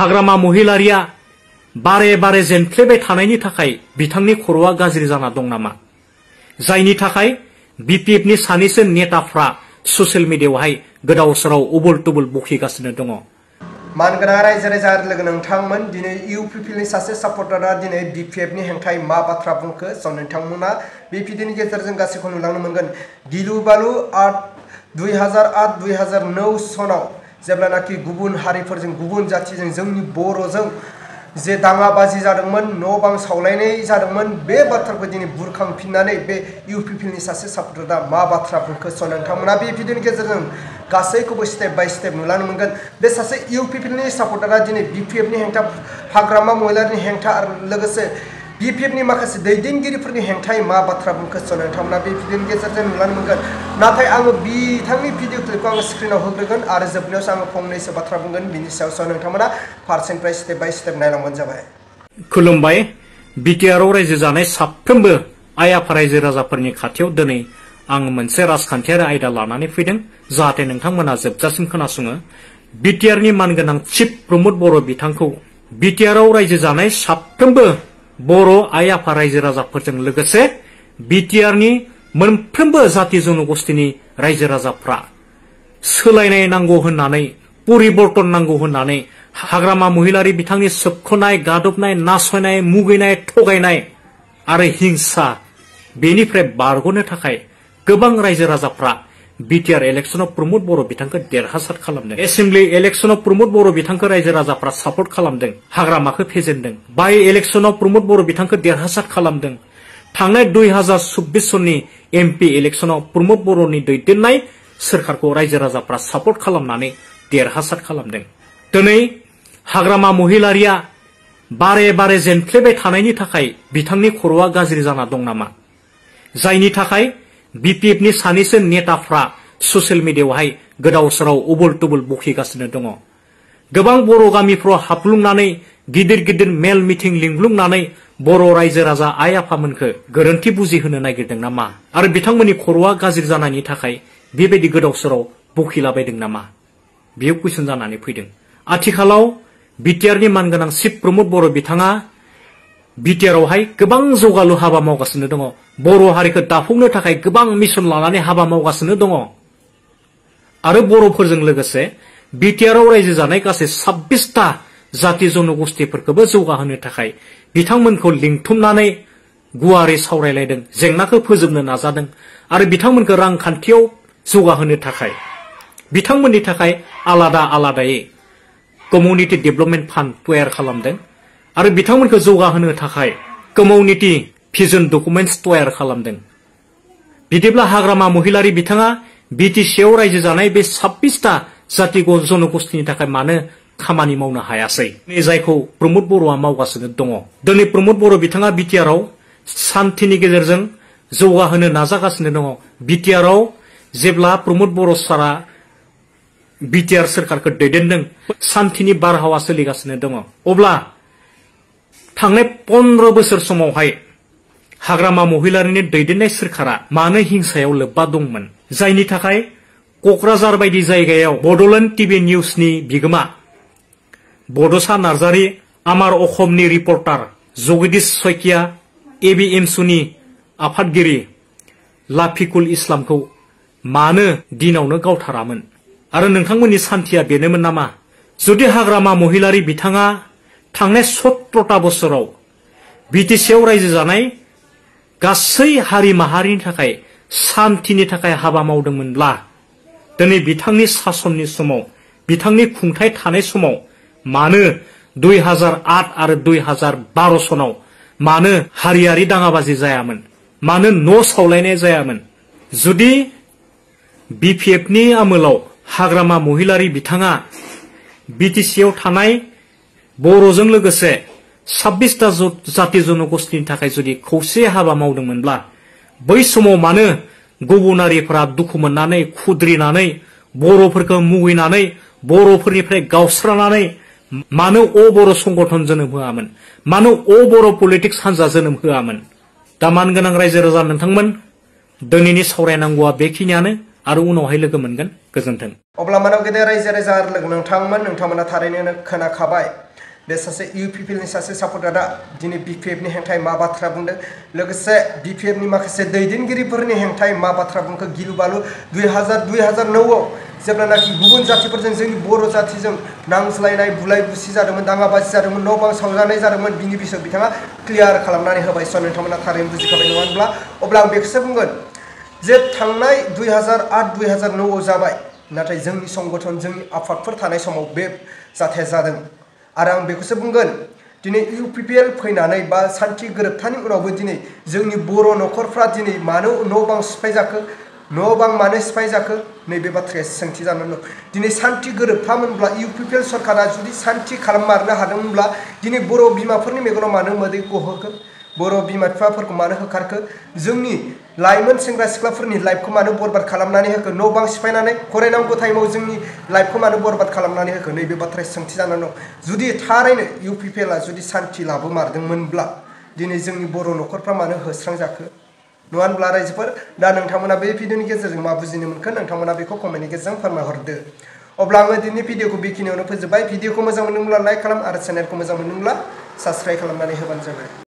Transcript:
हाग्रामा महिलारिया बारे बारे जेनफ्लेबाय थानायनि थाखाय बिथांनि खर'आ गाज्रि जाना दं नामा जायनि थाखाय बिपिएफनि सानैसो नेताफ्रा ससियेल मिडियायावहाय गोदाव सोराव उबुल तुबुल बखिगासिनो दङ मानगोनां रायजो राजा लोगो नोंथांमोन दिनै इउपिपिएलनि सासे सापर्टारा दिनै बिपिएफनि हेंथायै मा बाथ्रा बुंखो स' नोंथांमोना बे भिडिअनि गेजेरजों गासैखौ नुलांनो मोनगोन गिलु बालु 2008-2009 सनाव जेब्लानाखि गुबुन हारिफोरजों गुबुन जाथिजों जोंनि बर'जों जे दाङाबाजि जादोंमोन न' बां सावलायनाय जादोंमोन बे बाथ्राखौ दिनै बुरखांफिननानै बे इउपिपिएलनि सासे सापर्टारा मा बाथ्रा बुंखो स' नोंथांमोना बे भिडिअनि गेजेरजों गासैखौबो स्टेप बाय स्टेप नुलांनो मोनगोन बे सासे इउपिपिएलनि सापर्टारा दिनै बिपिएफनि हेंथा हाग्रामा महिलारिनि हेंथा आरो लोगोसे बिपिएफनि माखासे दैदेनगिरिफोरनि हेंथायै मा बाथ्रा बुंखो स' नोंथांमोना बे भिडिअनि गेजेरजों नुलांनो मोनगोन नाथाय आङो बिथांनि भिडिअ क्लिपखौ आङो स्क्रिनाव होग्रोगोन आरो जोबनायावसो आङो फंनैसो बाथ्रा बुंगोन बिनि सायाव स' नोंथांमोना फारसेनिफ्राय स्टेप बाय स्टेप नायलांबानो जाबाय खुलुमबाय बिटिआरआव रायजो जानाय साफ्रोमबो आइ आफा रायजो राजाफोरनि खाथियाव दिनै आं मोनसे राजखान्थियारि आयदा लानानै फैदों जाहाथे नोंथांमोना जोबजासिम खोनासङो बिटिआरनि मानगोनां चिफ प्रमद बर' बिथांखौ बिटिआरआव रायजो जानाय साफ्रोमबो बर' आइ आफा रायजो राजाफोरजों लोगोसे बिटिआरनि मोनफ्रोमबो जाति जनगोष्ठीनि रायजो राजाफ्रा सोलायनाय नांगौ होननानै परिबर्तन नांगौ होननानै हाग्रामा महिलारि बिथांनि सोबख'नाय गादबनाय नासयनाय मुगैनाय थगायनाय आरो हिंसा बेनिफ्राय बारग'नो थाखाय गोबां रायजो राजाफ्रा बिटिआर इलेक्शनाव प्रमद बर' बिथांखौ देरहासार खालामदों एसेम्बलि इलेक्शनाव प्रमद बर' बिथांखौ रायजो राजाफ्रा सापर्ट खालामदों हाग्रामाखौ फेजेनदों बाय इलेक्शनाव प्रमद बर' बिथांखौ देरहासार खालामदों थांनाय 2024 सननि एमपि इलेक्शनाव प्रमद बर'नि दैदेननाय सोरखारखौ रायजो राजाफ्रा सापर्ट खालामनानै देरहासार खालामदों दिनै हाग्रामा महिलारिया बारे बारे जेनफ्लेबाय थानायनि थाखाय बिथांनि खर'आ गाज्रि जाना दं नामा जायनि थाखाय बिपिएफनि सानैसो नेताफ्रा ससियेल मिडियायावहाय गोदाव सोराव उबुल तुबुल बखिगासिनो दङ गोबां बर' गामिफ्राव हाबलुंनानै गिदिर गिदिर मेल मिटिं लिंलुंनानै बर' रायजो राजा आइ आफामोनखौ गोरोन्थि बुजिहोनो नागिरदों नामा आरो बिथांमोननि खर'आ गाज्रि जानायनि थाखाय बेबायदि गोदाव सोराव बखिलाबायदों नामा बेयो कुइसन जानानै फैदों आथिखालाव बिटिआरनि मानगोनां चिफ प्रमद बर' बिथाङा बिटिआरआवहाय गोबां जौगालु हाबा मावगासिनो दङ बर' हारिखौ दाफुंनो थाखाय गोबां मिशन लानानै हाबा मावगासिनो दङ आरो बर'फोरजों लोगोसे बिटिआरआव रायजो जानाय गासै 26टा जाति जनगोष्ठीफोरखौबो जौगाहोनो थाखाय बिथांमोनखौ लिंथुमनानै गुवारै सावरायलायदों जेंनाखौ फोजोबनो नाजादों आरो बिथांमोनखौ रांखान्थियाव जौगाहोनो थाखाय बिथांमोननि थाखाय आलादा आलादायै कमिउनिटि डेभेलपमेन्ट फान्ड तयार खालामदों आरो बिथांमोनखौ जौगाहोनो थाखाय कमिउनिटि भिजन डकुमेन्टस तयार खालामदों बिदिब्ला हाग्रामा महिलारि बिथाङा बिटिसिआव रायजो जानाय बे 26टा जाति जनगोष्ठीनि थाखाय मानो खामानि मावनो हायासै जायखौ प्रमद बर'आ मावगासिनो दङ दिनै प्रमद बर' बिथाङा बिटिआरआव शान्तिनि गेजेरजों जौगाहोनो नाजागासिनो दङ बिटिआरआव जेब्ला प्रमद बर' सारा बिटिआर सोरखारखौ दैदेनदों शान्तिनि बारहावा सोलिगासिनो दङ अब्ला थांनाय 15 बोसोर समावहाय हाग्रामा महिलारिनि दैदेननाय सोरखारा मानो हिंसायाव लोब्बा दंमोन जायनि थाखाय क'क्राझार बायदि जायगायाव बड'लेण्ड टिभि निउसनि बिगोमा बड'सा नार्जारी आमार अखमनि रिपर्टार जगदीश शइकिया एबिएमसुनि आफादगिरि लाफिकुल इस्लामखौ मानो दिनावनो गावथारामोन आरो नोंथांमोननि सान्थिया बेनोमोन नामा जुदि हाग्रामा महिलारि बिथाङा थांनाय 17टा बोसोराव बिटिसिआव रायजो जानाय गासै हारि माहारिनि थाखाय शान्तिनि थाखाय हाबा मावदोंमोनब्ला दिनै बिथांनि सासननि समाव बिथांनि खुंथाय थानाय समाव मानो 2008 आरो 2012 सनाव मानो हारियारि दाङाबाजि जायामोन मानो न' सावलायनाय जायामोन जुदि बिपिएफनि आमोलाव हाग्रामा महिलारि बिथाङा बिटिसिआव थानाय बर'जों लोगोसे 26टा जाति जनगोष्ठीनि थाखाय जुदि खौसे हाबा मावदोंमोनब्ला बै समाव मानो गुबुनारिफोरा दुखु मोननानै खुद्रिनानै बर'फोरखौ मुगैनानै बर'फोरनिफ्राय गावस्रानानै मानो बर' संगठन जोनोम होआमोन मानो बर' पलिटिक्स हान्जा जोनोम होआमोन दा मानगोनां रायजो राजा नोंथांमोन दिनैनि सावरायनांगौआ बेखिनियानो आरो उनावहाय लोगो मोनगोन गोजोन्थों अब्ला मानव गेदेर रायजो राजा लोगो नोंथांमोना थारैनो खोनाखाबाय बे सासे इउपिपिएलनि सासे सापर्टारा दिनै बिपिएफनि हेंथायै मा बाथ्रा बुंदों लोगोसे बिपिएफनि माखासे दैदेनगिरिफोरनि हेंथायै मा बाथ्रा बुंखो गिलु बालु 2009 आव जेब्लानाखि गुबुन जातिफोरजों जोंनि बर' जातिजों नांज्लायनाय बुलाय बुसि जादोंमोन दाङाबाजि जादोंमोन न' बां सावजानाय जादोंमोन बिनि बिसय बिथाङा क्लियार खालामनानै होबाय स' नोंथांमोना थारैनो बुजिखाबाय नङा होनब्ला अब्ला आं बेखौसो बुंगोन जे थांनाय 2008-2009 आव जाबाय नाथाय जोंनि संगठन जोंनि आफादफोर थानाय समाव बे जाथाया जादों आरो आं बेखौसो बुंगोन दिनै इउपिपिएल फैनानै बा सान्थि गोरोबथानि उनावबो दिनै जोंनि बर' न'खरफ्रा दिनै मानो न' बां सिफाय जाखो न' बां मानो सिफाय जाखो नैबे बाथ्राया सोंथि जानानै दं दिनै सान्थि गोरोबथामोनब्ला इउपिपिएल सरकारा जुदि सान्थि खालाममारनो हादोंमोनब्ला दिनै बर' बिमाफोरनि मेगनाव मानो मोदै गहोखो बर' बिमा बिफाफोरखौ मानो होखारखो जोंनि लाइमोन सेंग्रा सिख्लाफोरनि लाइफखौ मानो बरबाद खालामनानै होखो न' बां सिफायनानै फरायनांगौ टाइमाव जोंनि लाइफखौ मानो बरबाद खालामनानै होखो नैबे बाथ्राया सोंथि जानानै दं जुदि थारैनो इउपिपिएलआ जुदि सान्थि लाबोमारदोंमोनब्ला दिनै जोंनि बर' न'खरफ्रा मानो होस्रांजाखो नङा होनब्ला रायजोफोर दा नोंथांमोना बे भिडिअनि गेजेरजों मा बुजिनो मोनखो नोंथांमोना बेखौ कमेन्टनि गेजेरजों फोरमायहरदो अब्ला आङो दिनैनि भिडिअखौ बेखिनियावनो फोजोबबाय भिडिअखौ मोजां मोनदोंब्ला लाइक खालाम आरो चेनेलखौ मोजां मोनदोंब्ला साबस्क्राइब खालामनानै होबानो जाबाय